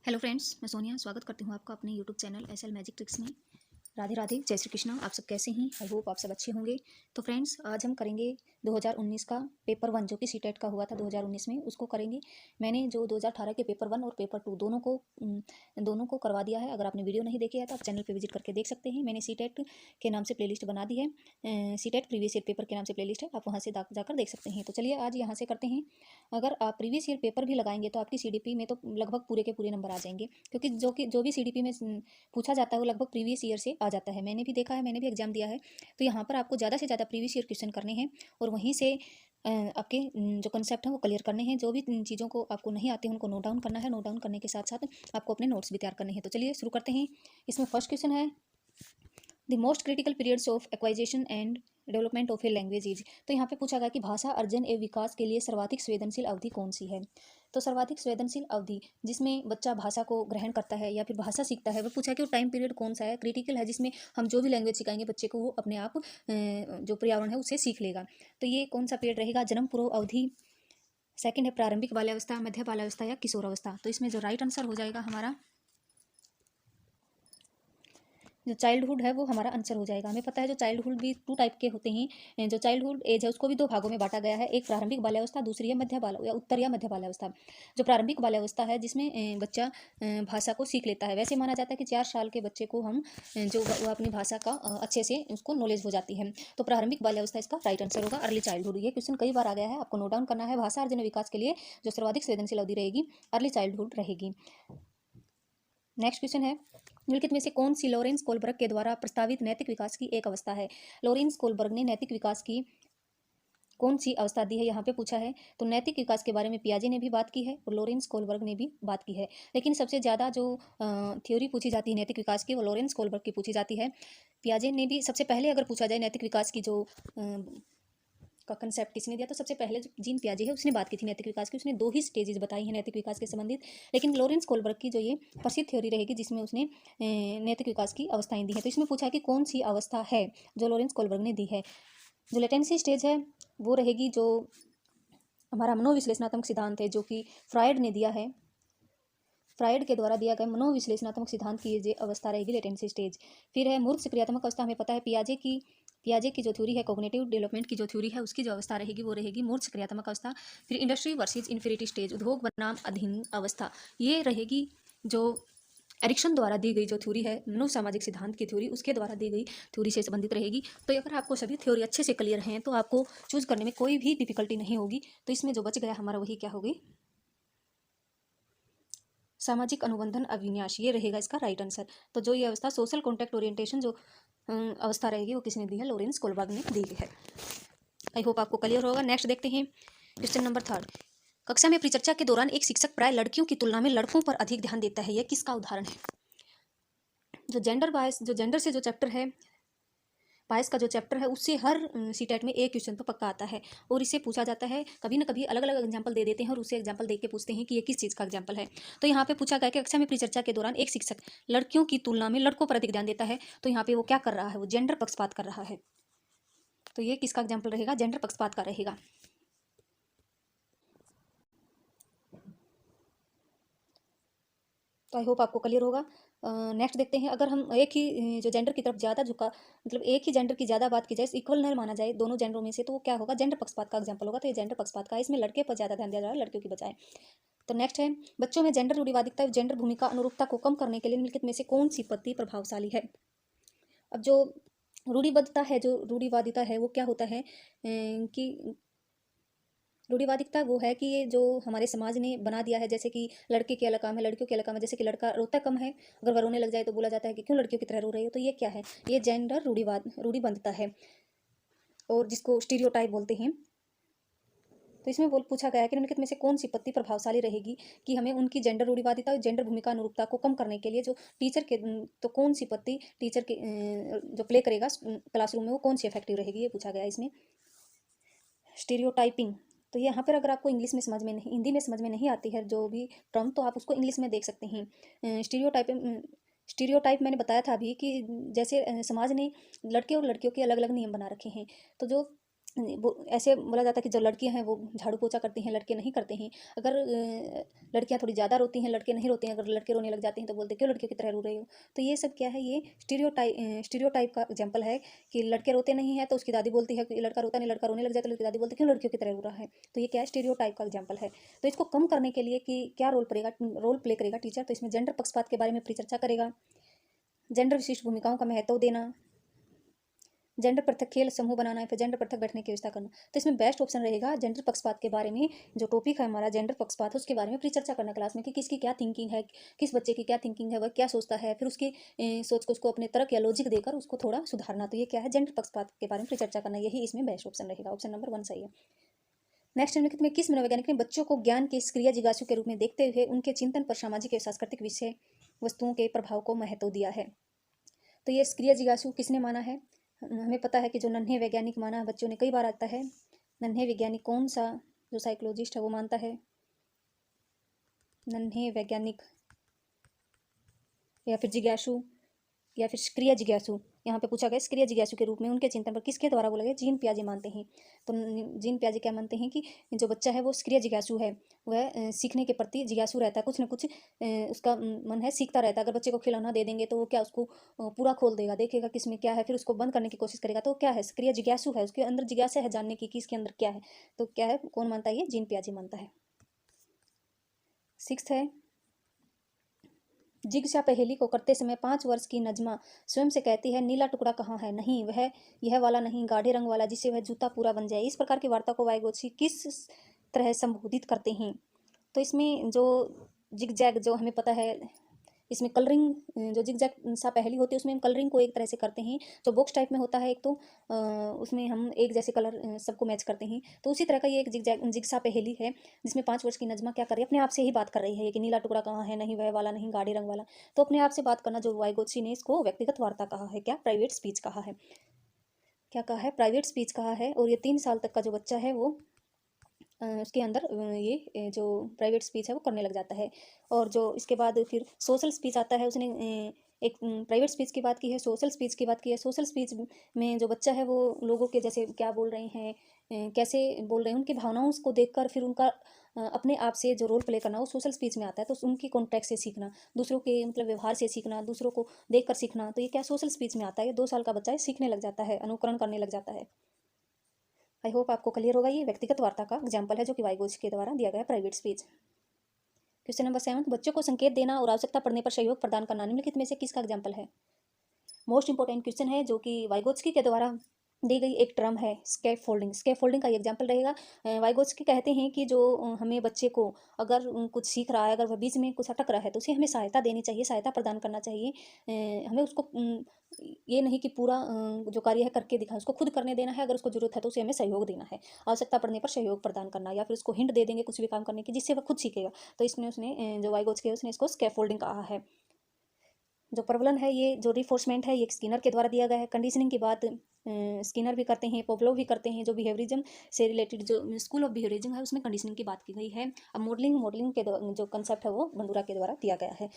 Hello friends, मैं सोनिया स्वागत करती हूँ आपका अपने YouTube channel SL magic tricks में। राधे राधे, जय श्री कृष्णा। आप सब कैसे हैं? आई होप आप सब अच्छे होंगे। तो फ्रेंड्स, आज हम करेंगे 2019 का पेपर 1 जो कि सीटेट का हुआ था 2019 में, उसको करेंगे। मैंने जो 2018 के पेपर 1 और पेपर 2 दोनों को करवा दिया है। अगर आपने वीडियो नहीं देखी है तो आप चैनल पर विजिट करके देख सकते हैं। मैंने सीटेट के नाम से प्लेलिस्ट बना दी है, सीटेट प्रीवियस ईयर पेपर के नाम से प्लेलिस्ट है, आप वहाँ से जाकर देख सकते हैं। तो चलिए आज यहाँ से करते हैं। अगर आप प्रीवियस ईयर पेपर भी लगाएंगे तो आपकी सीडीपी में तो लगभग पूरे के पूरे नंबर आ जाएंगे, क्योंकि जो भी सीडीपी में पूछा जाता है वो लगभग प्रीवियस ईयर से आ जाता है। मैंने भी देखा है, मैंने भी एग्जाम दिया है। तो यहाँ पर आपको ज़्यादा से ज़्यादा प्रीवियस ईयर क्वेश्चन करने हैं और वहीं से आपके जो कंसेप्ट हैं वो क्लियर करने हैं। जो भी चीज़ों को आपको नहीं आते हैं उनको नोट डाउन करना है। नोट डाउन करने के साथ साथ आपको अपने नोट्स भी तैयार करने हैं। तो चलिए शुरू करते हैं। इसमें फर्स्ट क्वेश्चन है, the most critical periods of acquisition and development of a language is. तो यहाँ पे पूछा गया कि भाषा अर्जन एवं विकास के लिए सर्वाधिक संवेदनशील अवधि कौन सी है। तो सर्वाधिक संवेदनशील अवधि जिसमें बच्चा भाषा को ग्रहण करता है या फिर भाषा सीखता है, वो पूछा कि वो टाइम पीरियड कौन सा है, क्रिटिकल है, जिसमें हम जो भी लैंग्वेज सिखाएंगे बच्चे को वो अपने आप जो पर्यावरण है उसे सीख लेगा। तो ये कौन सा पीरियड रहेगा? जन्म पूर्व अवधि, सेकंड है प्रारंभिक बाल्यावस्था, मध्य बाल्यावस्था या किशोरावस्था। तो इसमें जो राइट आंसर हो जाएगा हमारा, जो चाइल्डहुड है वो हमारा आंसर हो जाएगा। हमें पता है जो चाइल्डहुड भी 2 टाइप के होते हैं। जो चाइल्डहुड एज है उसको भी 2 भागों में बांटा गया है, एक प्रारंभिक बाल्यावस्था, दूसरी है मध्य बाल या उत्तर या मध्य बाल्यावस्था। जो प्रारंभिक बाल्यावस्था है जिसमें बच्चा भाषा को सीख लेता है। वैसे माना जाता है कि 4 साल के बच्चे को हम जो वो अपनी भाषा का अच्छे से उसको नॉलेज हो जाती है। तो प्रारंभिक बाल्यावस्था इसका राइट आंसर होगा, अर्ली चाइल्डहुड। ये क्वेश्चन कई बार आ गया है, आपको नोट डाउन करना है। भाषा अर्जन विकास के लिए जो सर्वाधिक संवेदनशील अवधि रहेगी अर्ली चाइल्डहुड रहेगी। नेक्स्ट क्वेश्चन है, निम्नलिखित में से कौन सी लॉरेंस कोलबर्ग के द्वारा प्रस्तावित नैतिक विकास की एक अवस्था है। लॉरेंस कोलबर्ग ने नैतिक विकास की कौन सी अवस्था दी है, यहाँ पे पूछा है। तो नैतिक विकास के बारे में पियाजे ने भी बात की है और लॉरेंस कोलबर्ग ने भी बात की है, लेकिन सबसे ज़्यादा जो थ्योरी पूछी जाती है नैतिक विकास की वो लॉरेंस कोलबर्ग की पूछी जाती है। पियाजे ने भी सबसे पहले, अगर पूछा जाए नैतिक विकास की जो का कंसेप्ट किसने दिया, तो सबसे पहले जो जीन पियाजे है उसने बात की थी नैतिक विकास की। उसने 2 ही स्टेजेस बताई हैं नैतिक विकास के संबंधित। लेकिन लॉरेंस कोलबर्ग की जो ये प्रसिद्ध थ्योरी रहेगी जिसमें उसने नैतिक विकास की अवस्थाएं दी हैं। तो इसमें पूछा है कि कौन सी अवस्था है जो लॉरेंस कोलबर्ग ने दी है। जो लेटेंसी स्टेज है वो रहेगी जो हमारा मनोविश्लेषणात्मक सिद्धांत है, जो कि फ्रायड ने दिया है। फ्रायड के द्वारा दिया गया मनोविश्लेषणात्मक सिद्धांत की ये अवस्था रहेगी लेटेंसी स्टेज। फिर है मूर्त सक्रियात्मक अवस्था। हमें पता है पियाजे की जो थ्योरी है कॉग्निटिव डेवलपमेंट की जो थ्योरी है उसकी जो अवस्था रहेगी वो रहेगी मूर्त सक्रियात्मक अवस्था। फिर इंडस्ट्री वर्सेज इन्फिनिटी स्टेज, उद्योग बनाम अधीन अवस्था, ये रहेगी जो एरिक्सन द्वारा दी गई जो थ्योरी है मनोसामाजिक सिद्धांत की थ्योरी, उसके द्वारा दी गई थ्योरी से संबंधित रहेगी। तो अगर आपको सभी थ्योरी अच्छे से क्लियर हैं तो आपको चूज करने में कोई भी डिफिकल्टी नहीं होगी। तो इसमें जो बच गया हमारा वही क्या होगी, सामाजिक अनुबंधन अभिन्यास, ये रहेगा इसका राइट आंसर। तो जो ये अवस्था सोशल कॉन्टैक्ट ओरिएंटेशन जो अवस्था रहेगी वो किसने दी है, लॉरेंस कोलबर्ग ने दी है। आई होप आपको क्लियर होगा। नेक्स्ट देखते हैं क्वेश्चन नंबर 3। कक्षा में परिचर्चा के दौरान एक शिक्षक प्राय लड़कियों की तुलना में लड़कों पर अधिक ध्यान देता है, यह किसका उदाहरण है। जो जेंडर बायस, जो जेंडर से जो चैप्टर है, बायस का जो चैप्टर है, उससे हर सीटेट में एक क्वेश्चन तो पक्का आता है और इससे पूछा जाता है। कभी ना कभी अलग अलग एग्जाम्पल दे देते हैं और उसे एग्जाम्पल दे के पूछते हैं कि ये किस चीज़ का एग्जाम्पल है। तो यहाँ पे पूछा गया कि कक्षा में परिचर्चा के दौरान एक शिक्षक लड़कियों की तुलना में लड़कों पर अधिक ध्यान देता है। तो यहाँ पे वो क्या कर रहा है, वो जेंडर पक्षपात कर रहा है। तो ये किसका एग्जाम्पल रहेगा, जेंडर पक्षपात का रहेगा। तो आई होप आपको क्लियर होगा। नेक्स्ट देखते हैं, अगर हम एक ही जो जेंडर की तरफ ज़्यादा झुका, मतलब एक ही जेंडर की ज़्यादा बात की जाए, इक्वल न माना जाए दोनों जेंडरों में से, तो वो क्या होगा, जेंडर पक्षपात का एग्जाम्पल होगा। तो ये जेंडर पक्षपात का है, इसमें लड़के पर ज़्यादा ध्यान दिया जा रहा है लड़कियों की बजाय। तो नेक्स्ट है, बच्चों में जेंडर रूढ़िवादिता जेंडर भूमिका अनुरूपता को कम करने के लिए निम्नलिखित में से कौन सी पद्धति प्रभावशाली है। अब जो रूढ़िबद्धता है, जो रूढ़िवादिता है, वो क्या होता है कि रूढ़िवादिता वो है कि ये जो हमारे समाज ने बना दिया है, जैसे कि लड़के के अलग काम है, लड़कियों के अलग काम है। जैसे कि लड़का रोता कम है, अगर वह रोने लग जाए तो बोला जाता है कि क्यों लड़कियों की तरह रो रही हो। तो ये क्या है, ये जेंडर रूढ़िबद्धता है और जिसको स्टीरियोटाइप बोलते हैं। तो इसमें पूछा गया है कि निम्नलिखित में से कौन सी पद्धति प्रभावशाली रहेगी कि हमें उनकी जेंडर रूढ़िवादिता और जेंडर भूमिका अनुरूपता को कम करने के लिए जो टीचर के, तो कौन सी पद्धति टीचर के जो प्ले करेगा क्लासरूम में वो कौन सी इफेक्टिव रहेगी, ये पूछा गया इसमें। स्टीरियोटाइपिंग, तो यहाँ पर अगर आपको इंग्लिश में समझ में नहीं, हिंदी में समझ में नहीं आती है जो भी टर्म, तो आप उसको इंग्लिश में देख सकते हैं। स्टीरियोटाइप मैंने बताया था अभी कि जैसे समाज ने लड़के और लड़कियों के अलग अलग नियम बना रखे हैं। तो जो वो ऐसे बोला जाता है कि जो लड़कियां हैं वो झाड़ू पोछा करती हैं, लड़के नहीं करते हैं। अगर लड़कियां थोड़ी ज़्यादा रोती हैं, लड़के नहीं रोते हैं, अगर लड़के रोने लग जाते हैं तो बोलते हैं क्यों लड़कियों की तरह रो रहे हो। तो ये सब क्या है, ये स्टीरियोटाइप का एग्जाम्पल है कि लड़के रोते नहीं है तो उसकी दादी बोलती है कि लड़का रोता नहीं, लड़का रोने लग जाता है तो उसकी दादी बोलती है क्यों लड़कियों की तरह रो रहा है। तो ये क्या है, स्टीरियोटाइप का एग्जाम्पल है। तो इसको कम करने के लिए कि क्या रोल प्ले करेगा टीचर, तो इसमें जेंडर पक्षपात के बारे में परिचर्चा करेगा, जेंडर विशिष्ट भूमिकाओं का महत्व देना, जेंडर पृथक खेल समूह बनाना है, फिर जेंडर पृथक बैठने की व्यवस्था करना। तो इसमें बेस्ट ऑप्शन रहेगा जेंडर पक्षपात के बारे में। जो टॉपिक है हमारा जेंडर पक्षपात, उसके बारे में परिचर्चा करना क्लास में कि किसकी क्या थिंकिंग है, किस बच्चे की क्या थिंकिंग है, वह क्या सोचता है, फिर उसकी सोच को उसको अपने तर्क या लॉजिक देकर उसको थोड़ा सुधारना। तो ये क्या है, जेंडर पक्षपात के बारे में परिचर्चा करना, यही इसमें बेस्ट ऑप्शन रहेगा। ऑप्शन नंबर 1 सही है। नेक्स्ट निम्नलिखित में किस मनोवैज्ञानिक ने बच्चों को ज्ञान के इस क्रिया जिज्ञासु के रूप में देखते हुए उनके चिंतन पर सामाजिक एवं सांस्कृतिक विषय वस्तुओं के प्रभाव को महत्व दिया है। तो ये क्रिया जिज्ञासु किसने माना है, हमें पता है कि जो नन्हे वैज्ञानिक माना है, बच्चों ने कई बार आता है। नन्हे वैज्ञानिक कौन सा जो साइकोलॉजिस्ट है वो मानता है, नन्हे वैज्ञानिक या फिर जिज्ञासु या फिर क्रिया जिज्ञासु, यहाँ पे पूछा गया क्रिया जिज्ञासु के रूप में उनके चिंतन पर किसके द्वारा बोला गया, जीन पियाजे मानते हैं। तो जीन पियाजे क्या मानते हैं कि जो बच्चा है वो क्रिया जिज्ञासु है, वह सीखने के प्रति जिज्ञासु रहता है, कुछ ना कुछ उसका मन है, सीखता रहता है। अगर बच्चे को खिलौना दे देंगे तो वो क्या उसको पूरा खोल देगा, देखेगा किसमें क्या है, फिर उसको बंद करने की कोशिश करेगा। तो क्या है, क्रिया जिज्ञासु है, उसके अंदर जिज्ञासा है जानने की कि इसके अंदर क्या है। तो क्या है, कौन मानता है, ये जीन पियाजे मानता है। 6 है, जिज्ञासा पहेली को करते समय 5 वर्ष की नजमा स्वयं से कहती है नीला टुकड़ा कहाँ है, नहीं वह यह वाला नहीं, गाढ़े रंग वाला जिससे वह जूता पूरा बन जाए। इस प्रकार की वार्ता को वाइगोत्स्की किस तरह संबोधित करते हैं। तो इसमें जो जिगजैग, जो हमें पता है इसमें कलरिंग, जो जिगजैग सा पहेली होती है उसमें हम कलरिंग को एक तरह से करते हैं। जो बॉक्स टाइप में होता है एक तो उसमें हम एक जैसे कलर सबको मैच करते हैं। तो उसी तरह का ये एक जिगसा पहेली है जिसमें 5 वर्ष की नजमा क्या कर रही है, अपने आप से ही बात कर रही है कि नीला टुकड़ा कहाँ है, नहीं वह वाला नहीं, गाढ़े रंग वाला। तो अपने आप से बात करना, जो वाइगोत्स्की ने इसको व्यक्तिगत वार्ता कहा है, क्या प्राइवेट स्पीच कहा है, क्या कहा है, प्राइवेट स्पीच कहा है। और ये 3 साल तक का जो बच्चा है वो उसके अंदर ये जो प्राइवेट स्पीच है वो करने लग जाता है। और जो इसके बाद फिर सोशल स्पीच आता है, उसने एक प्राइवेट स्पीच की बात की है, सोशल स्पीच की बात की है। सोशल स्पीच में जो बच्चा है वो लोगों के जैसे क्या बोल रहे हैं, कैसे बोल रहे हैं, उनकी भावनाओं को देखकर फिर उनका अपने आप से जो रोल प्ले करना वो सोशल स्पीच में आता है। तो उनकी कॉन्टेक्स्ट से सीखना, दूसरों के मतलब व्यवहार से सीखना, दूसरों को देख कर सीखना, तो ये क्या सोशल स्पीच में आता है। 2 साल का बच्चा है, सीखने लग जाता है, अनुकरण करने लग जाता है। आई होप आपको क्लियर होगा। ये व्यक्तिगत वार्ता का एग्जाम्पल है जो कि वाइगोत्स्की के द्वारा दिया गया प्राइवेट स्पीच। क्वेश्चन नंबर 7, बच्चों को संकेत देना और आवश्यकता पड़ने पर सहयोग प्रदान करना निम्नलिखित में से किसका एग्जाम्पल है। मोस्ट इंपॉर्टेंट क्वेश्चन है जो कि वाइगोत्स्की के द्वारा दी गई एक टर्म है, स्कैप फोल्डिंग। स्कैप फोल्डिंग का एग्जाम्पल रहेगा। वाइगोत्स्की कहते हैं कि जो हमें बच्चे को अगर कुछ सीख रहा है, अगर वह बीच में कुछ अटक रहा है तो उसे हमें सहायता देनी चाहिए, सहायता प्रदान करना चाहिए। हमें उसको ये नहीं कि पूरा जो कार्य है करके दिखाएं, उसको खुद करने देना है। अगर उसको जरूरत है तो उसे हमें सहयोग देना है, आवश्यकता पड़ने पर सहयोग प्रदान करना, या फिर उसको हिंट दे देंगे कुछ भी काम करने की जिससे वह खुद सीखेगा। तो इसने उसने जो वाइगोत्स्की है उसने इसको स्कैप फोल्डिंग कहा है। जो प्रबलन है, ये जो रिफोर्समेंट है, ये स्किनर के द्वारा दिया गया है। कंडीशनिंग की बात स्किनर भी करते हैं, पोवलोव भी करते हैं। जो बिहेवियरिज्म से रिलेटेड जो स्कूल ऑफ बिहेवियरिज्म है उसमें कंडीशनिंग की बात की गई है। अब मॉडलिंग के जो कंसेप्ट है वो बंडूरा के द्वारा दिया गया है।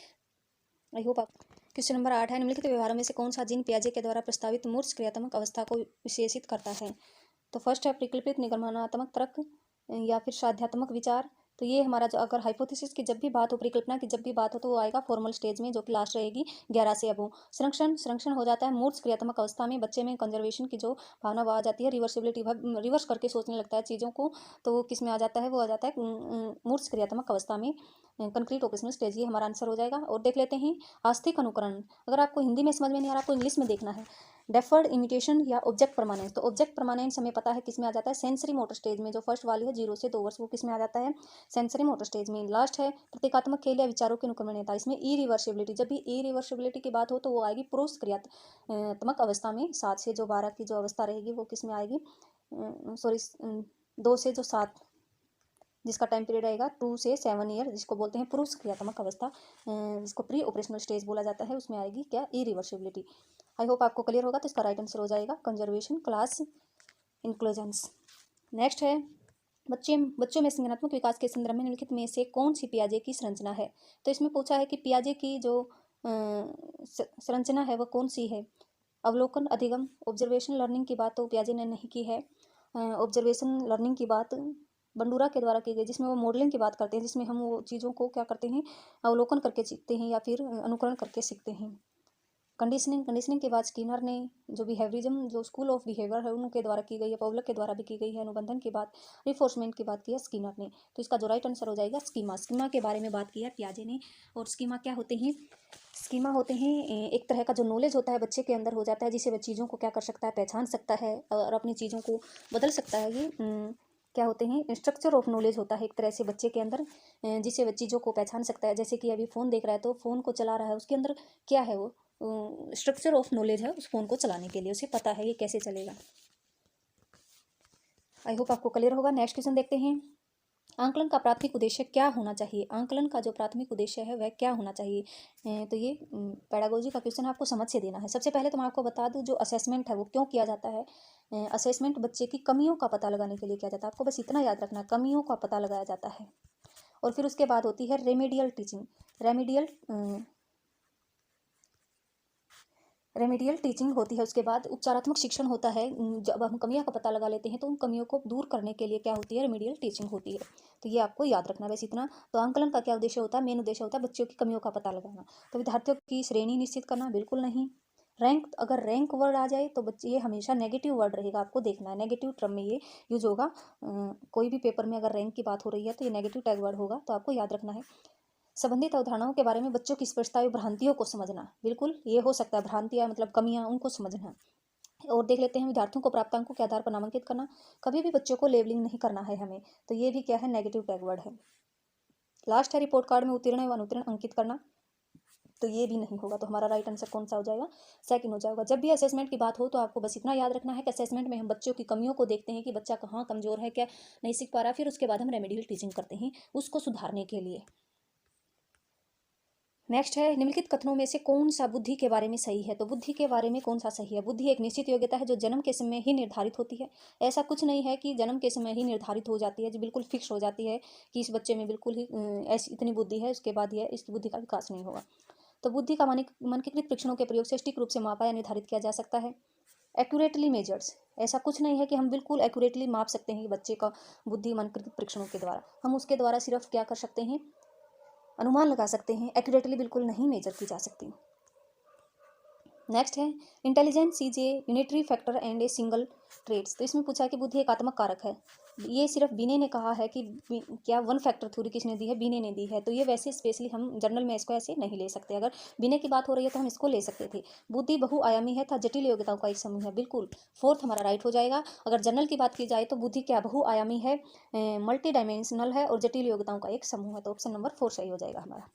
आई होप आप। क्वेश्चन नंबर 8 है, निम्नलिखित व्यवहारों में से कौन सा जीन पियाजे के द्वारा प्रस्तावित मूर्त क्रियात्मक अवस्था को विशेषित करता है। तो फर्स्ट है परिकल्पित निगमनात्मक तर्क या फिर साध्यात्मक विचार। तो ये हमारा जो अगर हाइपोथेसिस की जब भी बात हो, परिकल्पना की जब भी बात हो, तो वो आएगा फॉर्मल स्टेज में, जो कि लास्ट रहेगी 11 से अबो। संरक्षण हो जाता है मूर्त क्रियात्मक अवस्था में, बच्चे में कंजर्वेशन की जो भावना वो आ जाती है, रिवर्सिबिलिटी, रिवर्स करके सोचने लगता है चीज़ों को। तो वो किस में आ जाता है, वो आ जाता है मूर्त क्रियात्मक अवस्था में, कंक्रीट ऑपरेशनल स्टेज। ये हमारा आंसर हो जाएगा। और देख लेते हैं आस्तिक अनुकरण। अगर आपको हिंदी में समझ में नहीं आ रहा, आपको इंग्लिश में देखना है। डेफर्ड इमिटेशन या ऑब्जेक्ट परमानेंस। तो ऑब्जेक्ट परमानेंस हमें पता है किस में आ जाता है, सेंसरी मोटर स्टेज में। जो फर्स्ट वाली है 0 से 2 वर्ष, वो किस में आ जाता है, सेंसरी मोटर स्टेज में। लास्ट है प्रतीकात्मक खेल या विचारों की अनुक्रमणीयता। इसमें ई रिवर्सिबिलिटी, जब भी ई रिवर्सिबिलिटी की बात हो तो वो आएगी पुरुष क्रियात्मक अवस्था में। 7 से जो 12 की जो अवस्था रहेगी वो किस में आएगी, सॉरी 2 से जो 7 जिसका टाइम पीरियड रहेगा 2 से 7 ईयर, जिसको बोलते हैं पुरुष क्रियात्मक अवस्था, जिसको प्री ऑपरेशनल स्टेज बोला जाता है, उसमें आएगी क्या, ई रिवर्सिबिलिटी। आई होप आपको क्लियर होगा। तो इसका राइट आंसर हो जाएगा कंजर्वेशन क्लास इंक्लूजन्स। नेक्स्ट है बच्चों में संज्ञानात्मक विकास के संदर्भ में निम्नलिखित में से कौन सी पियाजे की संरचना है। तो इसमें पूछा है कि पियाजे की जो संरचना है वह कौन सी है। अवलोकन, अधिगम, ऑब्जर्वेशन, लर्निंग की बात तो पियाजे ने नहीं की है। ऑब्जर्वेशन लर्निंग की बात बंडूरा के द्वारा की गई, जिसमें वो मॉडलिंग की बात करते हैं, जिसमें हम वो चीज़ों को क्या करते हैं, अवलोकन करके सीखते हैं या फिर अनुकरण करके सीखते हैं। कंडीशनिंग के बाद स्किनर ने जो बिहेवियरिज्म, जो स्कूल ऑफ बिहेवियर है, उनके द्वारा की गई है, पॉवलर के द्वारा भी की गई है। अनुबंधन की बात, रिफोर्समेंट की बात की है स्किनर ने। तो इसका जो राइट आंसर हो जाएगा स्कीमा। स्कीमा के बारे में बात की है पियाजे ने। और स्कीमा क्या होते हैं? स्कीमा होते हैं एक तरह का जो नॉलेज होता है बच्चे के अंदर हो जाता है, जिससे वह चीज़ों को क्या कर सकता है, पहचान सकता है और अपनी चीज़ों को बदल सकता है। ये क्या होते हैं? स्ट्रक्चर ऑफ नॉलेज होता है एक तरह से बच्चे के अंदर, जिससे वह चीज़ों को पहचान सकता है। जैसे कि अभी फ़ोन देख रहा है तो फ़ोन को चला रहा है, उसके अंदर क्या है, वो स्ट्रक्चर ऑफ नॉलेज है उस फ़ोन को चलाने के लिए, उसे पता है ये कैसे चलेगा। आई होप आपको क्लियर होगा। नेक्स्ट क्वेश्चन देखते हैं। आंकलन का प्राथमिक उद्देश्य क्या होना चाहिए? आंकलन का जो प्राथमिक उद्देश्य है वह क्या होना चाहिए? तो ये पेडागोजी का क्वेश्चन आपको समझ से देना है। सबसे पहले तो मैं आपको बता दूं, जो असेसमेंट है वो क्यों किया जाता है। असेसमेंट बच्चे की कमियों का पता लगाने के लिए किया जाता है। आपको बस इतना याद रखना, कमियों का पता लगाया जाता है। और फिर उसके बाद होती है रेमेडियल टीचिंग। रेमेडियल टीचिंग होती है। उसके बाद उपचारात्मक शिक्षण होता है। जब हम कमियों का पता लगा लेते हैं तो उन कमियों को दूर करने के लिए क्या होती है, रेमेडियल टीचिंग होती है। तो ये आपको याद रखना बस इतना। तो आंकलन का क्या उद्देश्य होता है? मेन उद्देश्य होता है बच्चों की कमियों का पता लगाना। तो विद्यार्थियों की श्रेणी निश्चित करना, बिल्कुल नहीं। रैंक, अगर रैंक वर्ड आ जाए तो बच्चे, ये हमेशा नेगेटिव वर्ड रहेगा, आपको देखना है नेगेटिव टर्म में ये यूज होगा। कोई भी पेपर में अगर रैंक की बात हो रही है तो ये नेगेटिव टैग वर्ड होगा, तो आपको याद रखना है। संबंधित अवधारणाओं के बारे में बच्चों की स्पष्टता एवं भ्रांतियों को समझना, बिल्कुल ये हो सकता है भ्रांतियां मतलब कमियां, उनको समझना। और देख लेते हैं विद्यार्थियों को प्राप्तांकों के आधार पर नामांकित करना। कभी भी बच्चों को लेबलिंग नहीं करना है हमें, तो ये भी क्या है, नेगेटिव टैगवर्ड है। लास्ट है रिपोर्ट कार्ड में उत्तीर्ण एवं अनुत्तीर्ण अंकित करना, तो ये भी नहीं होगा। तो हमारा राइट आंसर कौन सा हो जाएगा? सेकंड हो जाएगा। जब भी असेसमेंट की बात हो तो आपको बस इतना याद रखना है कि असेसमेंट में हम बच्चों की कमियों को देखते हैं कि बच्चा कहाँ कमजोर है, क्या नहीं सीख पा रहा, फिर उसके बाद हम रेमेडियल टीचिंग करते हैं उसको सुधारने के लिए। नेक्स्ट है, निम्नलिखित कथनों में से कौन सा बुद्धि के बारे में सही है? तो बुद्धि के बारे में कौन सा सही है? बुद्धि एक निश्चित योग्यता है जो जन्म के समय ही निर्धारित होती है। ऐसा कुछ नहीं है कि जन्म के समय ही निर्धारित हो जाती है, जो बिल्कुल फिक्स हो जाती है कि इस बच्चे में बिल्कुल ही ऐसी इतनी बुद्धि है, उसके बाद यह इसकी बुद्धि का विकास नहीं होगा। तो बुद्धि का मानकीकृत परीक्षणों के प्रयोग से सटीक रूप से मापा या निर्धारित किया जा सकता है। एक्यूरेटली मेजर्स, ऐसा कुछ नहीं है कि हम बिल्कुल एक्यूरेटली माप सकते हैं कि बच्चे का बुद्धि मानकीकृत परीक्षणों के द्वारा। हम उसके द्वारा सिर्फ क्या कर सकते हैं, अनुमान लगा सकते हैं, एक्यूरेटली बिल्कुल नहीं मेजर की जा सकती। नेक्स्ट है, intelligence is a unitary factor and a single traits. तो इसमें पूछा कि बुद्धि एकात्मक कारक है। ये सिर्फ बीने ने कहा है कि क्या वन फैक्टर थ्योरी किसने दी है? बीने ने दी है। तो ये वैसे स्पेशली हम जर्नल में इसको ऐसे नहीं ले सकते। अगर बीने की बात हो रही है तो हम इसको ले सकते थे। बुद्धि बहुआयामी है तथा जटिल योग्यताओं का एक समूह है, बिल्कुल फोर्थ हमारा राइट हो जाएगा। अगर जर्नल की बात की जाए तो बुद्धि क्या बहुआयामी है, मल्टी डायमेंशनल है और जटिल योग्यताओं का एक समूह है। तो ऑप्शन नंबर 4 सही हो जाएगा हमारा।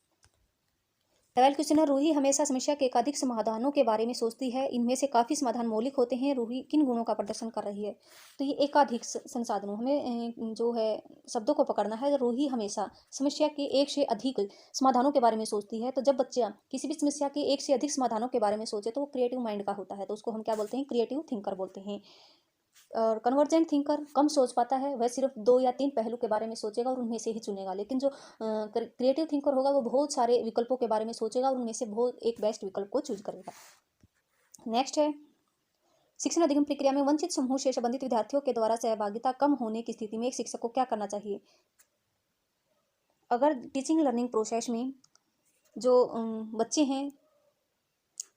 12 क्वेश्चन है, रूही हमेशा समस्या के एकाधिक समाधानों के बारे में सोचती है, इनमें से काफ़ी समाधान मौलिक होते हैं, रूही किन गुणों का प्रदर्शन कर रही है? तो ये एकाधिक संसाधनों, हमें जो है शब्दों को पकड़ना है। रूही हमेशा समस्या के एक से अधिक समाधानों के बारे में सोचती है। तो जब बच्चा किसी भी समस्या के एक से अधिक समाधानों के बारे में सोचे तो वो क्रिएटिव माइंड का होता है, तो उसको हम क्या बोलते हैं, क्रिएटिव थिंकर बोलते हैं। और कन्वर्जेंट थिंकर कम सोच पाता है, वह सिर्फ 2 या 3 पहलू के बारे में सोचेगा और उनमें से ही चुनेगा। लेकिन जो क्रिएटिव थिंकर होगा वो बहुत सारे विकल्पों के बारे में सोचेगा और उनमें से बहुत एक बेस्ट विकल्प को चूज करेगा। नेक्स्ट है, शिक्षण अधिगम प्रक्रिया में वंचित समूह से संबंधित विद्यार्थियों के द्वारा सहभागिता कम होने की स्थिति में एक शिक्षक को क्या करना चाहिए? अगर टीचिंग लर्निंग प्रोसेस में जो बच्चे हैं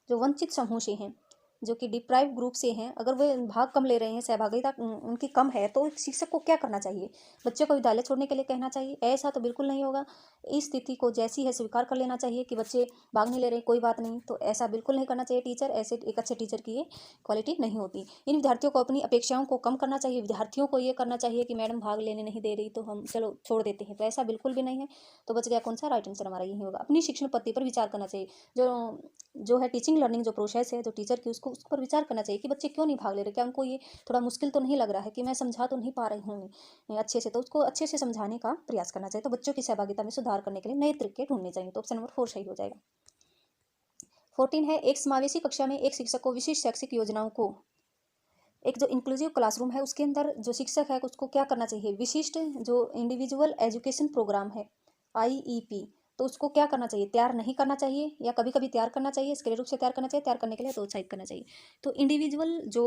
जो वंचित समूह से हैं, जो कि डिप्राइव ग्रुप से हैं, अगर वे भाग कम ले रहे हैं, सहभागिता उनकी कम है, तो शिक्षक को क्या करना चाहिए? बच्चों को विद्यालय छोड़ने के लिए कहना चाहिए? ऐसा तो बिल्कुल नहीं होगा। इस स्थिति को जैसी है स्वीकार कर लेना चाहिए कि बच्चे भाग नहीं ले रहे, कोई बात नहीं। तो ऐसा बिल्कुल नहीं करना चाहिए टीचर, ऐसे एक अच्छे टीचर की ये क्वालिटी नहीं होती। इन विद्यार्थियों को अपनी अपेक्षाओं को कम करना चाहिए। विद्यार्थियों को ये करना चाहिए कि मैडम भाग लेने नहीं दे रही तो हम चलो छोड़ देते हैं, तो ऐसा बिल्कुल भी नहीं है। तो बच गया कौन सा? राइट आंसर हमारा यही होगा। अपनी शिक्षण पद्धति पर विचार करना चाहिए। जो है टीचिंग लर्निंग जो प्रोसेस है जो टीचर की, उसको उस पर विचार करना चाहिए कि बच्चे क्यों नहीं भाग ले रहे, क्या उनको ये थोड़ा मुश्किल तो नहीं लग रहा है कि मैं समझा तो नहीं पा रही हूँ अच्छे से, तो उसको अच्छे से समझाने का प्रयास करना चाहिए। तो बच्चों की सहभागिता में सुधार करने के लिए नए तरीके ढूंढने चाहिए। तो ऑप्शन नंबर 4 सही हो जाएगा। 14 है, एक समावेशी कक्षा में एक शिक्षक को विशिष्ट शैक्षिक योजनाओं को, एक जो इंक्लूसिव क्लासरूम है उसके अंदर जो शिक्षक है उसको क्या करना चाहिए, विशिष्ट जो इंडिविजुअल एजुकेशन प्रोग्राम है आईईपी, तो उसको क्या करना चाहिए, तैयार नहीं करना चाहिए या कभी कभी तैयार करना चाहिए, सक्रिय रूप से तैयार करना चाहिए, तैयार करने के लिए प्रोत्साहित करना चाहिए। तो इंडिविजुअल जो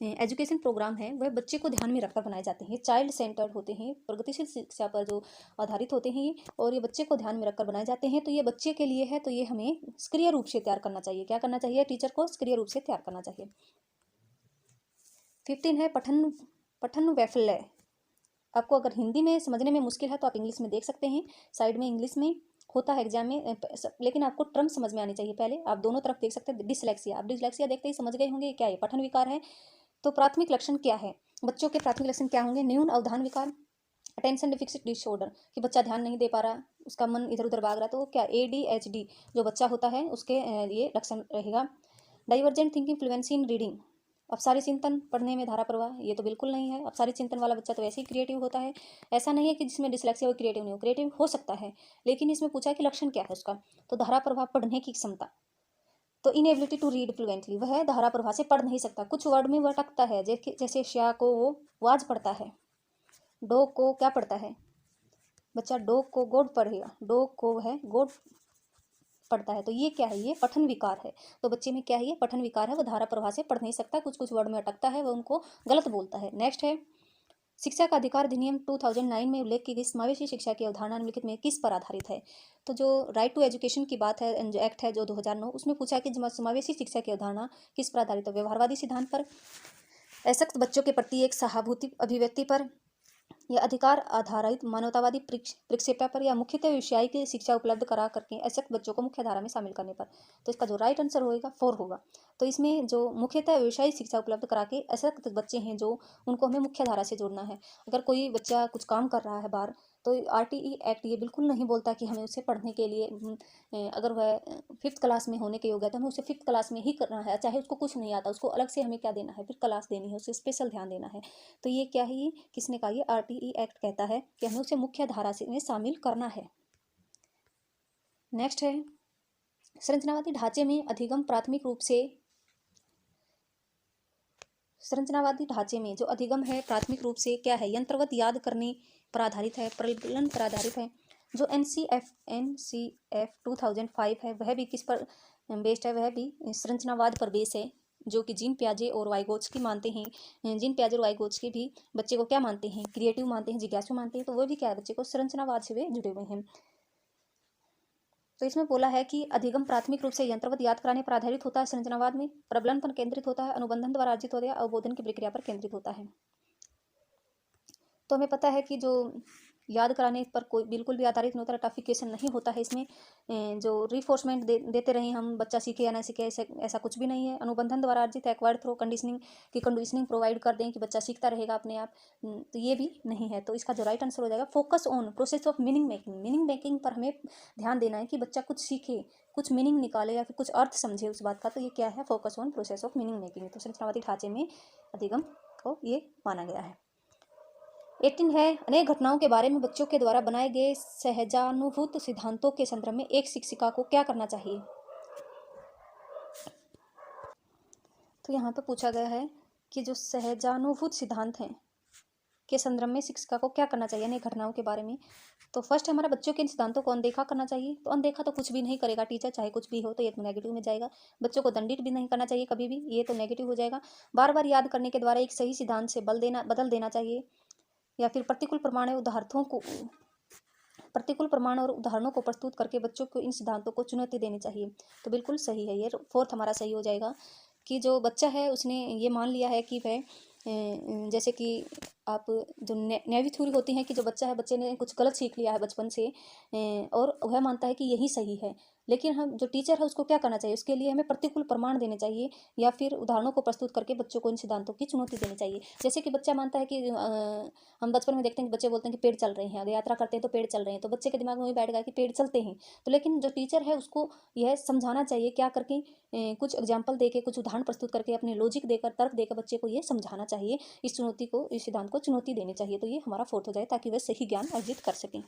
एजुकेशन प्रोग्राम हैं वह बच्चे को ध्यान में रखकर बनाए जाते हैं, चाइल्ड सेंटर्ड होते हैं, प्रगतिशील शिक्षा पर जो आधारित होते हैं और ये बच्चे को ध्यान में रखकर बनाए जाते हैं। तो ये बच्चे के लिए है, तो ये हमें सक्रिय रूप से तैयार करना चाहिए। क्या करना चाहिए? टीचर को सक्रिय रूप से तैयार करना चाहिए। 15 है पठन पठन वैफल्य। आपको अगर हिंदी में समझने में मुश्किल है तो आप इंग्लिश में देख सकते हैं, साइड में इंग्लिश में होता है एग्जाम में, लेकिन आपको टर्म समझ में आनी चाहिए। पहले आप दोनों तरफ देख सकते हैं। डिसलेक्सिया, आप डिसलेक्सिया देखते ही समझ गए होंगे क्या ये पठन विकार है। तो प्राथमिक लक्षण क्या है? बच्चों के प्राथमिक लक्षण क्या होंगे? न्यून अवधान विकार, अटेंशन डिफिसिट डिसऑर्डर, कि बच्चा ध्यान नहीं दे पा रहा, उसका मन इधर उधर भाग रहा, तो क्या ADHD जो बच्चा होता है उसके ये लक्षण रहेगा। Divergent thinking fluency in reading, अपसारी चिंतन, पढ़ने में धारा प्रवाह, ये तो बिल्कुल नहीं है। अपसारी चिंतन वाला बच्चा तो वैसे ही क्रिएटिव होता है। ऐसा नहीं है कि जिसमें डिसलेक्सिया वो क्रिएटिव नहीं हो, क्रिएटिव हो सकता है, लेकिन इसमें पूछा है कि लक्षण क्या है उसका, तो धारा प्रवाह, पढ़ने की क्षमता। तो इनएबिलिटी टू रीड फ्लुएंटली, वह धारा प्रवाह से पढ़ नहीं सकता, कुछ वर्ड में वह अटकता है, जैसे श्या को वो वाज पढ़ता है, डॉग को क्या पढ़ता है बच्चा, डॉग को गोड पढ़ेगा, डॉग को वह गोड पढ़ता है। तो ये क्या है? ये पठन विकार है। तो बच्चे में क्या है? ये पठन विकार है, वो धारा प्रवाह से पढ़ नहीं सकता, कुछ कुछ वर्ड में अटकता है, वह उनको गलत बोलता है। नेक्स्ट है शिक्षा का अधिकार अधिनियम 2009 में उल्लेख की गई समावेशी शिक्षा की अवधारणा निम्नलिखित में किस पर आधारित है? तो जो राइट टू एजुकेशन की बात है, जो एक्ट है जो 2009, उसमें पूछा है कि समावेशी शिक्षा की अवधारणा किस पर आधारित है? व्यवहारवादी सिद्धांत पर, अशक्त बच्चों के प्रति एक सहानुभूति अभिव्यक्ति पर, या अधिकार आधारित मानवतावादी प्रक्षेपा पर, या मुख्यतः विषय की शिक्षा उपलब्ध करा करके अशक्त बच्चों को मुख्य धारा में शामिल करने पर। तो इसका जो राइट आंसर होगा 4 होगा। तो इसमें जो मुख्यतः विषय शिक्षा उपलब्ध करा के अशक्त बच्चे हैं जो, उनको हमें मुख्य धारा से जोड़ना है। अगर कोई बच्चा कुछ काम कर रहा है बाहर, तो RTE एक्ट ये बिल्कुल नहीं बोलता कि हमें उसे पढ़ने के लिए, अगर वह 5th क्लास में होने के योग्य है तो हमें उसे 5th क्लास में ही करना है, चाहे उसको कुछ नहीं आता, उसको अलग से हमें क्या देना है, फिर क्लास देनी है, उसे स्पेशल ध्यान देना है। तो ये क्या है? ये किसने कहा? ये RTE एक्ट कहता है कि हमें उसे मुख्य धारा से में शामिल करना है। नेक्स्ट है संरचनावादी ढांचे में अधिगम प्राथमिक रूप से, संरचनावादी ढांचे में जो अधिगम है प्राथमिक रूप से क्या है? यंत्रवत याद करने पर आधारित है, प्रबलन पर आधारित है। जो NCF 2005 है वह भी किस पर बेस्ड है? वह भी संरचनावाद पर बेस है, जो कि जीन पियाजे और वाइगोत्स्की मानते हैं। जीन पियाजे और वाइगोत्स्की भी बच्चे को क्या मानते हैं? क्रिएटिव मानते हैं, जिज्ञासु मानते हैं। तो वो भी क्या है? बच्चे को संरचनावाद से वे जुड़े हुए हैं। तो इसमें बोला है कि अधिगम प्राथमिक रूप से यंत्रवत याद कराने पर आधारित होता है संरचनावाद में, प्रबलन पर केंद्रित होता है, अनुबंधन द्वारा अर्जित होता है, अवबोधन की प्रक्रिया पर केंद्रित होता है। तो हमें पता है कि जो याद कराने पर कोई बिल्कुल भी आधारित नहीं होता, रटाफिकेशन नहीं होता है इसमें, जो रिफोर्समेंट देते रहें हम, बच्चा सीखे या ना सीखे, ऐसा कुछ भी नहीं है। अनुबंधन द्वारा अर्जित एक्वायर्ड थ्रू कंडीशनिंग की कंडीशनिंग प्रोवाइड कर दें कि बच्चा सीखता रहेगा अपने आप, तो ये भी नहीं है। तो इसका जो राइट आंसर हो जाएगा focus on process of meaning making, meaning making पर हमें ध्यान देना है कि बच्चा कुछ सीखे, कुछ मीनिंग निकाले या फिर कुछ अर्थ समझे उस बात का। तो ये क्या है? Focus on process of meaning making. तो संरचनावादी ढांचे में अधिगम को ये माना गया है। 18 है अनेक घटनाओं के बारे में बच्चों के द्वारा बनाए गए सहजानुभूत सिद्धांतों के संदर्भ में एक शिक्षिका को क्या करना चाहिए? तो यहाँ पे पूछा गया है कि जो सहजानुभूत सिद्धांत हैं के संदर्भ में शिक्षिका को क्या करना चाहिए अनेक घटनाओं के बारे में। तो फर्स्ट हमारा बच्चों के इन सिद्धांतों को अनदेखा करना चाहिए। तो अनदेखा तो कुछ भी नहीं करेगा टीचर, चाहे कुछ भी हो, तो ये तो नेगेटिव में जाएगा। बच्चों को दंडित भी नहीं करना चाहिए कभी भी, ये तो नेगेटिव हो जाएगा। बार बार याद करने के द्वारा एक सही सिद्धांत से बदल देना चाहिए, या फिर प्रतिकूल प्रमाण और उदाहरणों को प्रस्तुत करके बच्चों को इन सिद्धांतों को चुनौती देनी चाहिए। तो बिल्कुल सही है, ये 4th हमारा सही हो जाएगा कि जो बच्चा है उसने ये मान लिया है कि वह, जैसे कि आप जो नैवी थ्योरी होती है कि जो बच्चा है, बच्चे ने कुछ गलत सीख लिया है बचपन से, और वह मानता है कि यही सही है, लेकिन हम जो टीचर है उसको क्या करना चाहिए? उसके लिए हमें प्रतिकूल प्रमाण देने चाहिए, या फिर उदाहरणों को प्रस्तुत करके बच्चों को इन सिद्धांतों की चुनौती देनी चाहिए। जैसे कि बच्चा मानता है कि हम बचपन में देखते हैं कि बच्चे बोलते हैं कि पेड़ चल रहे हैं, अगर यात्रा करते हैं तो पेड़ चल रहे हैं, तो बच्चे के दिमाग में वही बैठ गया कि पेड़ चलते हैं। तो लेकिन जो टीचर है उसको यह समझाना चाहिए, क्या करके, कुछ एग्जाम्पल देके, कुछ उदाहरण प्रस्तुत करके, अपने लॉजिक देकर, तर्क देकर बच्चे को ये समझाना चाहिए, इस सिद्धांत को चुनौती देनी चाहिए। तो ये हमारा 4th हो जाए, ताकि वह सही ज्ञान अर्जित कर सकें।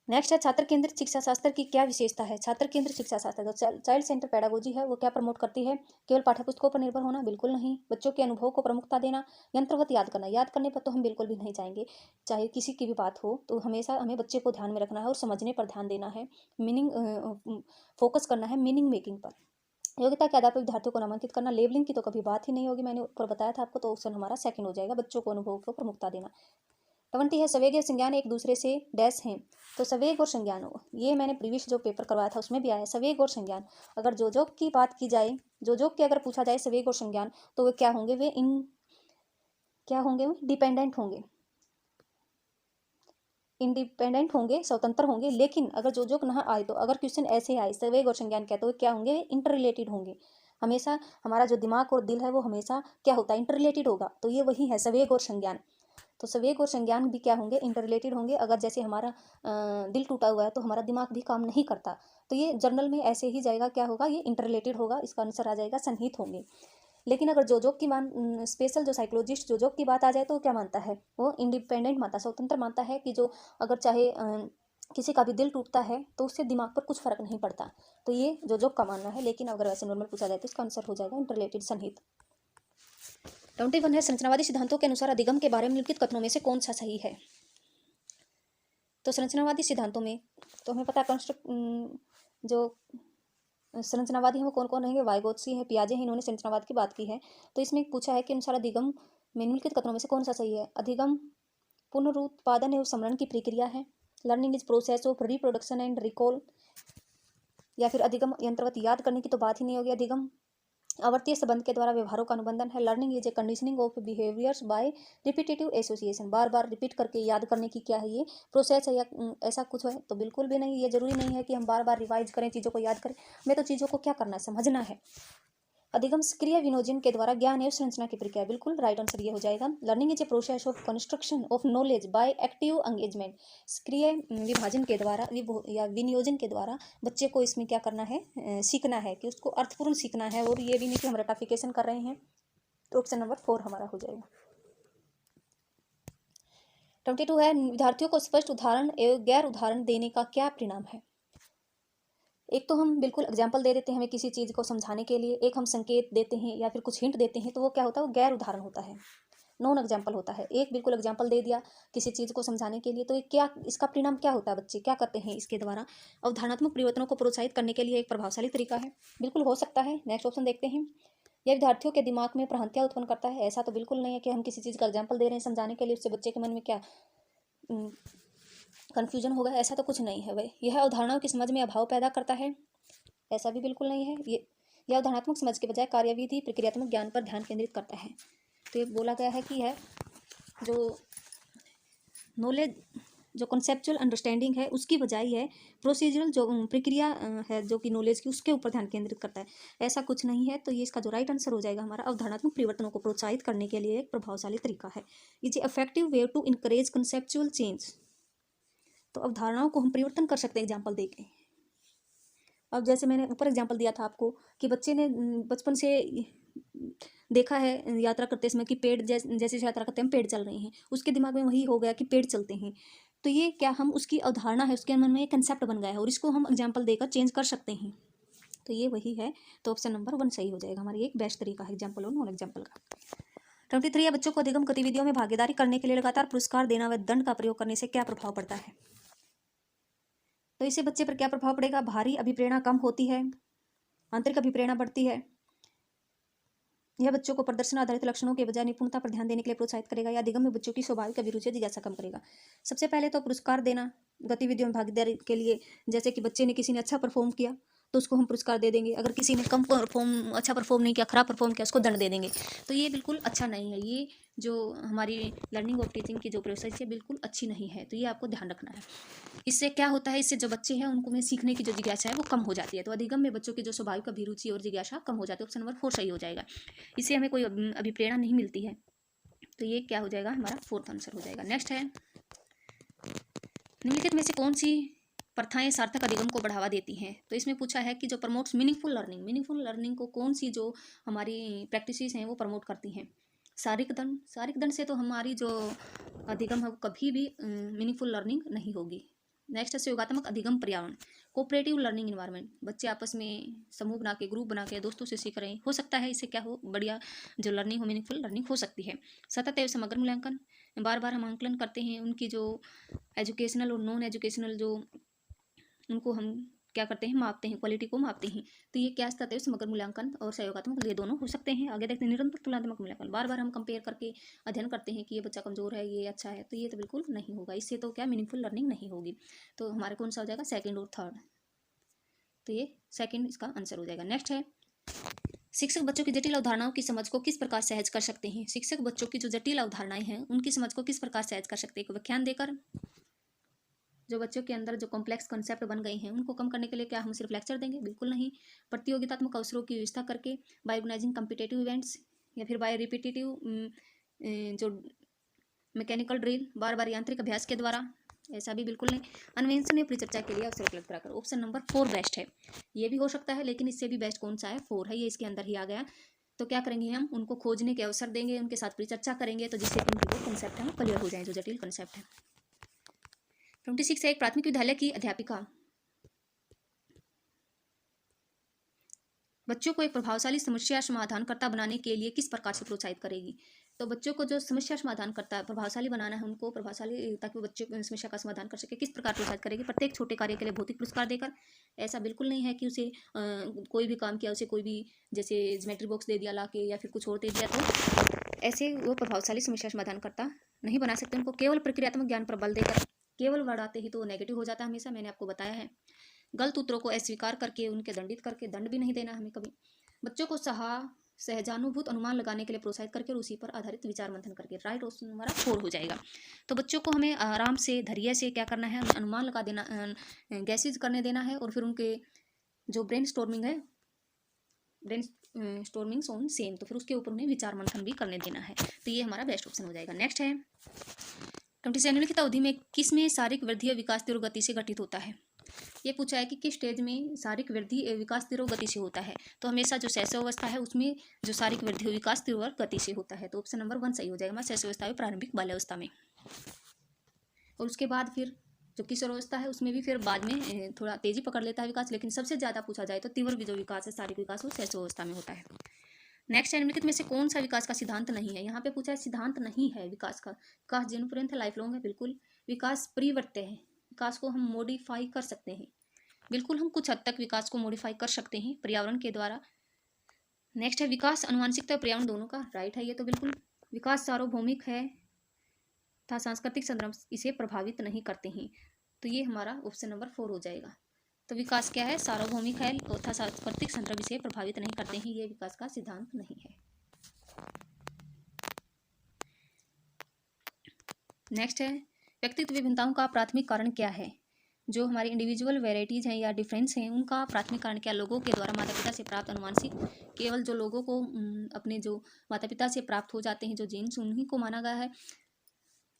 नेक्स्ट है छात्र केंद्रित शिक्षा शास्त्र की क्या विशेषता है? छात्र केंद्रित शिक्षा शास्त्र जो चाइल्ड सेंटर पेडागोजी है वो क्या प्रमोट करती है? केवल पाठ्यपुस्तकों पर निर्भर होना? बिल्कुल नहीं। बच्चों के अनुभव को प्रमुखता देना, यंत्रवत याद करना, याद करने पर तो हम बिल्कुल भी नहीं चाहेंगे, चाहे किसी की भी बात हो, तो हमेशा हमें बच्चे को ध्यान में रखना है और समझने पर ध्यान देना है, मीनिंग फोकस करना है मीनिंग मेकिंग पर। योग्यता के आधार पर विद्यार्थियों को नामांकित करना, लेबलिंग की तो कभी बात ही नहीं होगी, मैंने ऊपर बताया था आपको, तो ऑप्शन हमारा सेकंड हो जाएगा, बच्चों को अनुभव को प्रमुखता देना। 20 है संवेग और संज्ञान एक दूसरे से डैश हैं। तो संवेग और संज्ञान, ये मैंने प्रीवियस जो पेपर करवाया था उसमें भी आया, संवेग और संज्ञान। अगर जोजोग की बात की जाए, जोजोग के अगर पूछा जाए संवेग और संज्ञान, तो वे क्या होंगे, वे क्या होंगे, डिपेंडेंट होंगे, इंडिपेंडेंट होंगे, स्वतंत्र होंगे। लेकिन अगर जोजोग ना आए, तो अगर क्वेश्चन ऐसे आए संवेग और संज्ञान क्या, तो वे क्या होंगे, इंटर रिलेटेड होंगे। हमेशा हमारा जो दिमाग और दिल है वो हमेशा क्या होता है, इंटर रिलेटेड होगा। तो ये वही है संवेग और संज्ञान। तो संवेग और संज्ञान भी क्या होंगे, इंटर रिलेटेड होंगे। अगर जैसे हमारा दिल टूटा हुआ है तो हमारा दिमाग भी काम नहीं करता, तो ये जर्नल में ऐसे ही जाएगा, क्या होगा, ये इंटर रिलेटेड होगा, इसका आंसर आ जाएगा सन्निहित होंगे। लेकिन अगर जोजोग की स्पेशल जो साइकोलॉजिस्ट जोजोग की बात आ जाए, तो क्या मानता है, वो इंडिपेंडेंट मानता, स्वतंत्र मानता है, कि जो अगर चाहे किसी का भी दिल टूटता है तो उससे दिमाग पर कुछ फर्क नहीं पड़ता। तो ये जोजोग का मानना है। लेकिन अगर वैसे नॉर्मल पूछा जाए तो इसका आंसर हो जाएगा इंटर रिलेटेड, सन्निहित। 21 है संरचनावादी सिद्धांतों के अनुसार अधिगम के बारे में निम्नलिखित कथनों में से कौन सा सही है। तो संरचनावादी सिद्धांतों में तो हमें पता है जो संरचनावादी हैं वो कौन कौन रहेंगे, वाइगोत्स्की है, पियाजे हैं, इन्होंने संरचनावाद की बात की है। तो इसमें पूछा है कि अनुसार अधिगम में निम्नलिखित कथनों में से कौन सा सही है। अधिगम पुनरुत्पादन एवं समरण की प्रक्रिया है, learning is process of reproduction and recall, या फिर अधिगम यंत्रवत याद करने की तो बात ही नहीं होगी। अधिगम आवर्तीय संबंध के द्वारा व्यवहारों का अनुबंधन है, learning is a conditioning of behaviours by repetitive association, बार बार रिपीट करके याद करने की क्या है, ये प्रोसेस है, या ऐसा कुछ है, तो बिल्कुल भी नहीं। ये जरूरी नहीं है कि हम बार बार रिवाइज करें, चीज़ों को याद करें, हमें तो चीज़ों को क्या करना है, समझना है। अधिगम सक्रिय विनोजन के द्वारा ज्ञान एवं संरचना की प्रक्रिया, बिल्कुल राइट आंसर ये हो जाएगा। Learning is a process of construction of knowledge by active engagement, सक्रिय विभाजन के द्वारा या विनियोजन के द्वारा बच्चे को इसमें क्या करना है, सीखना है, कि उसको अर्थपूर्ण सीखना है, और ये भी नहीं कि हम रटाफिकेशन कर रहे हैं। तो ऑप्शन नंबर 4 हमारा हो जाएगा। 22 है विद्यार्थियों को स्पष्ट उदाहरण एवं गैर उदाहरण देने का क्या परिणाम है। एक तो हम बिल्कुल एग्जाम्पल दे देते हैं हमें किसी चीज़ को समझाने के लिए, एक हम संकेत देते हैं या फिर कुछ हिंट देते हैं, तो वो क्या होता है, वो गैर उदाहरण होता है, नॉन एग्जाम्पल होता है। एक बिल्कुल एग्जाम्पल दे दिया किसी चीज़ को समझाने के लिए, तो ये क्या, इसका परिणाम क्या होता है, बच्चे क्या करते हैं इसके द्वारा। अवधारणात्मक परिवर्तनों को प्रोत्साहित करने के लिए एक प्रभावशाली तरीका है, बिल्कुल हो सकता है। नेक्स्ट ऑप्शन देखते हैं, यह विद्यार्थियों के दिमाग में भ्रांतियाँ उत्पन्न करता है। ऐसा तो बिल्कुल नहीं है कि हम किसी चीज़ का एग्जाम्पल दे रहे हैं समझाने के लिए, उससे बच्चे के मन में क्या कन्फ्यूजन होगा, ऐसा तो कुछ नहीं है। वह यह अवधारणाओं की समझ में अभाव पैदा करता है, ऐसा भी बिल्कुल नहीं है। ये यह अवधारणात्मक समझ के बजाय कार्यविधि प्रक्रियात्मक ज्ञान पर ध्यान केंद्रित करता है। तो ये बोला गया है कि यह जो नॉलेज, जो कॉन्सेप्चुअल अंडरस्टैंडिंग है, उसकी बजाय है प्रोसीजरल जो प्रक्रिया है जो कि नॉलेज की, उसके ऊपर ध्यान केंद्रित करता है। ऐसा कुछ नहीं है। तो ये इसका जो राइट आंसर हो जाएगा हमारा, अवधारणात्मक परिवर्तनों को प्रोत्साहित करने के लिए एक प्रभावशाली तरीका है। Is a effective way to encourage conceptual change. तो अवधारणाओं को हम परिवर्तन कर सकते हैं एग्जाम्पल दे के। अब जैसे मैंने ऊपर एग्जाम्पल दिया था आपको कि बच्चे ने बचपन से देखा है यात्रा करते समय कि पेड़ जैसे यात्रा करते हैं हम पेड़ चल रहे हैं, उसके दिमाग में वही हो गया कि पेड़ चलते हैं। तो ये क्या, हम उसकी अवधारणा है, उसके मन में एक कंसेप्ट बन गया है, और इसको हम एग्जाम्पल देकर चेंज कर सकते हैं। तो ये वही है। तो ऑप्शन नंबर 1 सही हो जाएगा हमारी, एक बेस्ट तरीका है एग्जाम्पल और नॉन एग्जाम्पल का। 23 है बच्चों को अधिगम गतिविधियों में भागीदारी करने के लिए लगातार पुरस्कार देना व दंड का प्रयोग करने से क्या प्रभाव पड़ता है। तो इससे बच्चे पर क्या प्रभाव पड़ेगा, भारी अभिप्रेरणा कम होती है, आंतरिक अभिप्रेरणा बढ़ती है। यह बच्चों को प्रदर्शन आधारित लक्षणों के बजाय निपुणता पर ध्यान देने के लिए प्रोत्साहित करेगा, या अधिगम में बच्चों की स्वाभाविक अभिरुचि जिज्ञासा कम करेगा। सबसे पहले तो पुरस्कार देना गतिविधियों में भागीदारी के लिए, जैसे कि बच्चे ने किसी ने अच्छा परफॉर्म किया तो उसको हम पुरस्कार दे देंगे, अगर किसी ने अच्छा परफॉर्म नहीं किया, खराब परफॉर्म किया, उसको दंड दे देंगे। तो ये बिल्कुल अच्छा नहीं है। ये जो हमारी लर्निंग ऑफ टीचिंग की जो प्रोसेस है बिल्कुल अच्छी नहीं है। तो ये आपको ध्यान रखना है। इससे क्या होता है, इससे जो बच्चे हैं उनको में सीखने की जो जिज्ञासा है वो कम हो जाती है। तो अधिगम में बच्चों की जो स्वाभाविक अभिरुचि और जिज्ञासा कम हो जाती है। ऑप्शन नंबर 4 सही हो जाएगा। इससे हमें कोई अभिप्रेरणा नहीं मिलती है। तो ये क्या हो जाएगा हमारा 4th आंसर हो जाएगा। नेक्स्ट है, निम्नलिखित में से कौन सी प्रथाएं सार्थक अधिगम को बढ़ावा देती हैं। तो इसमें पूछा है कि जो प्रमोट्स मीनिंगफुल लर्निंग को कौन सी जो हमारी प्रैक्टिसेस हैं वो प्रमोट करती हैं। शारीरिक दंड से तो हमारी जो अधिगम है वो कभी भी मीनिंगफुल लर्निंग नहीं होगी। नेक्स्ट है सहयोगात्मक अधिगम पर्यावरण, कोऑपरेटिव लर्निंग इन्वायरमेंट, बच्चे आपस में समूह बना के, ग्रुप बना के, दोस्तों से सीख रहे हैं, हो सकता है इससे क्या हो, बढ़िया जो लर्निंग हो, मीनिंगफुल लर्निंग हो सकती है। सतत एवं समग्र मूल्यांकन, बार बार हम आंकलन करते हैं उनकी जो एजुकेशनल और नॉन एजुकेशनल जो उनको हम क्या करते हैं, मापते हैं, क्वालिटी को मापते हैं। तो ये क्या स्तर है, समग्र मूल्यांकन और सहयोगात्मक, ये दोनों हो सकते हैं। आगे देखते हैं निरंतर तुलनात्मक मूल्यांकन, बार बार हम कंपेयर करके अध्ययन करते हैं कि ये बच्चा कमजोर है, ये अच्छा है, तो ये तो बिल्कुल नहीं होगा। इससे तो क्या मीनिंगफुल लर्निंग नहीं होगी। तो हमारे कौन सा हो जाएगा, सेकेंड और थर्ड। तो ये सेकेंड इसका आंसर हो जाएगा। नेक्स्ट है, शिक्षक बच्चों की जटिल अवधारणाओं की समझ को किस प्रकार सहज कर सकते हैं। शिक्षक बच्चों की जो जटिल अवधारणाएं हैं उनकी समझ को किस प्रकार सहज कर सकते हैं, व्याख्यान देकर। जो बच्चों के अंदर जो कॉम्प्लेक्स कॉन्सेप्ट बन गए हैं उनको कम करने के लिए क्या हम सिर्फ लेक्चर देंगे, बिल्कुल नहीं। प्रतियोगितात्मक अवसरों की व्यवस्था करके, बाय ऑर्गेनाइजिंग कम्पिटेटिव इवेंट्स, या फिर बाय रिपीटेटिव जो मैकेनिकल ड्रिल, बार बार यांत्रिक अभ्यास के द्वारा, ऐसा भी बिल्कुल नहीं। अन्वेषणीय परिचर्चा के लिए अवसर उपलब्ध कराकर। ऑप्शन नंबर 4 बेस्ट है। ये भी हो सकता है, लेकिन इससे भी बेस्ट कौन सा है, 4 है, ये इसके अंदर ही आ गया। तो क्या करेंगे हम, उनको खोजने के अवसर देंगे, उनके साथ परिचर्चा करेंगे, तो जिससे उनके जो कंसेप्ट है वो क्लियर हो जाए, जो जटिल कंसेप्ट है। 26 है, एक प्राथमिक विद्यालय की अध्यापिका बच्चों को एक प्रभावशाली समस्या समाधानकर्ता बनाने के लिए किस प्रकार से प्रोत्साहित करेगी। तो बच्चों को जो समस्या समाधान करता है, प्रभावशाली बनाना है उनको, प्रभावशाली, ताकि वो बच्चे समस्या का समाधान कर सके, किस प्रकार प्रोत्साहित करेगी, प्रत्येक छोटे कार्य के लिए भौतिक पुरस्कार देकर। ऐसा बिल्कुल नहीं है कि उसे कोई भी काम किया उसे कोई भी, जैसे ज्योमेट्री बॉक्स दे दिया ला के या फिर कुछ और दे दिया, तो ऐसे वो प्रभावशाली समस्या समाधान करता नहीं बना सकते। उनको केवल प्रक्रियात्मक ज्ञान पर बल देकर, केवल बढ़ाते ही तो नेगेटिव हो जाता है हमेशा, मैंने आपको बताया है। गलत उत्तरों को अस्वीकार करके उनके दंडित करके, दंड भी नहीं देना हमें कभी। बच्चों को सहजानुभूत अनुमान लगाने के लिए प्रोत्साहित करके और उसी पर आधारित विचार मंथन करके। राइट ऑप्शन हमारा 4 हो जाएगा। तो बच्चों को हमें आराम से, धैर्य से क्या करना है, अनुमान लगा देना, गैसेज करने देना है, और फिर उनके जो ब्रेन स्टॉर्मिंग है, ब्रेन स्टॉर्मिंग ऑन सेम, तो फिर उसके ऊपर उन्हें विचार मंथन भी करने देना है। तो ये हमारा बेस्ट ऑप्शन हो जाएगा। नेक्स्ट है, 27 निम्नलिखित अवधि में किसमें शारीरिक वृद्धि और विकास तीव्र गति से घटित होता है। ये पूछा है कि किस स्टेज में शारीरिक वृद्धि विकास तीव्र गति से होता है। तो हमेशा जो शैशवावस्था है उसमें जो शारीरिक वृद्धि विकास तीव्र गति से होता है। तो ऑप्शन नंबर 1 सही हो जाएगा। शैशवावस्था में, प्रारंभिक बाल्यावस्था में, और उसके बाद फिर जो किशोरावस्था है उसमें भी फिर बाद में थोड़ा तेजी पकड़ लेता है विकास, लेकिन सबसे ज़्यादा पूछा जाए तो तीव्र जो विकास है, शारीरिक विकास, वो शैशवावस्था में होता है। नेक्स्ट है, निम्नलिखित में से कौन सा विकास का सिद्धांत नहीं है। यहाँ पे पूछा है सिद्धांत नहीं है विकास का। विकास जीवन पर्यंत है, लाइफ लॉन्ग है, बिल्कुल। विकास परिवर्त्य है, विकास को हम मॉडिफाई कर सकते हैं, बिल्कुल हम कुछ हद तक विकास को मॉडिफाई कर सकते हैं पर्यावरण के द्वारा। नेक्स्ट है, विकास आनुवंशिकता और पर्यावरण दोनों का राइट है, ये तो बिल्कुल। विकास सार्वभौमिक है तथा सांस्कृतिक संदर्भ इसे प्रभावित नहीं करते हैं, तो ये हमारा ऑप्शन नंबर 4 हो जाएगा। तो विकास क्या है, सार्वभौमिक है तथा सांस्कृतिक संदर्भ इसे प्रभावित नहीं करते हैं, ये विकास का सिद्धांत नहीं है। नेक्स्ट है, व्यक्तित्व विभिन्नताओं का प्राथमिक कारण क्या है। जो हमारी इंडिविजुअल वेराइटीज़ हैं या डिफरेंस हैं उनका प्राथमिक कारण क्या, लोगों के द्वारा माता पिता से प्राप्त अनुवांशिक, केवल जो लोगों को अपने जो माता पिता से प्राप्त हो जाते हैं जो जीन्स, उन्हीं को माना गया है,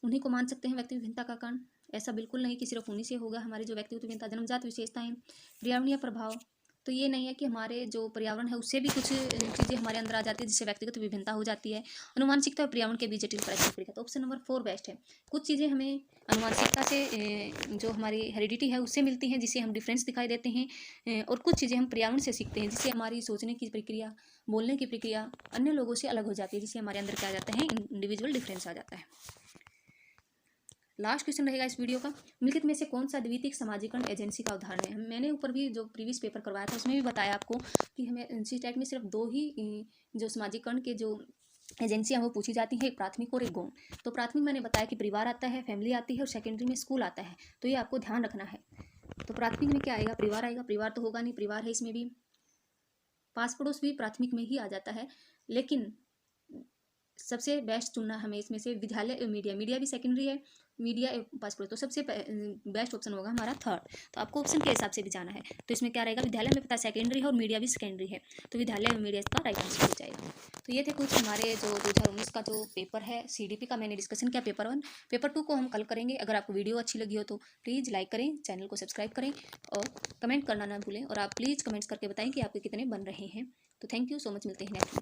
उन्हीं को मान सकते हैं व्यक्ति विभिन्नता का कारण। ऐसा बिल्कुल नहीं कि सिर्फ उन्हीं से होगा हमारी जो व्यक्तिगत विभिन्नता। जन्मजात विशेषताएं, पर्यावरणीय प्रभाव, तो ये नहीं है कि हमारे जो पर्यावरण है उससे भी कुछ चीज़ें हमारे अंदर आ जाती है जिससे व्यक्तिगत विभिन्नता हो जाती है। अनुवांशिकता और पर्यावरण के बीच जटिल परस्पर। तो ऑप्शन नंबर 4 बेस्ट है। कुछ चीज़ें हमें अनुवांशिकता से जो हमारी हेरिडिटी है उससे मिलती हैं जिससे हम डिफरेंस दिखाई देते हैं, और कुछ चीज़ें हम पर्यावरण से सीखते हैं जिससे हमारी सोचने की प्रक्रिया, बोलने की प्रक्रिया अन्य लोगों से अलग हो जाती है, जिससे हमारे अंदर क्या आ जाता है, इंडिविजुअल डिफरेंस आ जाता है। लास्ट क्वेश्चन रहेगा इस वीडियो का, निम्नलिखित में से कौन सा द्वितीयक समाजीकरण एजेंसी का उदाहरण है। मैंने ऊपर भी जो प्रीवियस पेपर करवाया था उसमें भी बताया आपको कि हमें सीटेट में सिर्फ 2 ही जो समाजीकरण के जो एजेंसियां वो पूछी जाती हैं, एक प्राथमिक और एक गौण। तो प्राथमिक मैंने बताया कि परिवार आता है, फैमिली आती है, और सेकेंडरी में स्कूल आता है, तो ये आपको ध्यान रखना है। तो प्राथमिक में क्या आएगा, परिवार आएगा, परिवार तो होगा नहीं, परिवार है इसमें भी, पास पड़ोस भी प्राथमिक में ही आ जाता है, लेकिन सबसे बेस्ट चुनना हमें इसमें से विद्यालय, मीडिया, मीडिया भी सेकेंडरी है, मीडिया पास पड़ोस, तो सबसे बेस्ट ऑप्शन होगा हमारा 3rd। तो आपको ऑप्शन के हिसाब से भी जाना है, तो इसमें क्या रहेगा, विद्यालय में पता सेकेंडरी है और मीडिया भी सेकेंडरी है, तो विद्यालय मीडिया इसका राइट आंसर हो जाएगा। तो ये थे कुछ हमारे जो 2019 का जो पेपर है CDP का, मैंने डिस्कशन किया पेपर 1। पेपर 2 को हम कल करेंगे। अगर आपको वीडियो अच्छी लगी हो तो प्लीज़ लाइक करें, चैनल को सब्सक्राइब करें और कमेंट करना ना भूलें, और आप प्लीज़ कमेंट्स करके बताएं कि आपके कितने बन रहे हैं। तो थैंक यू सो मच, मिलते हैं नेक्स्ट।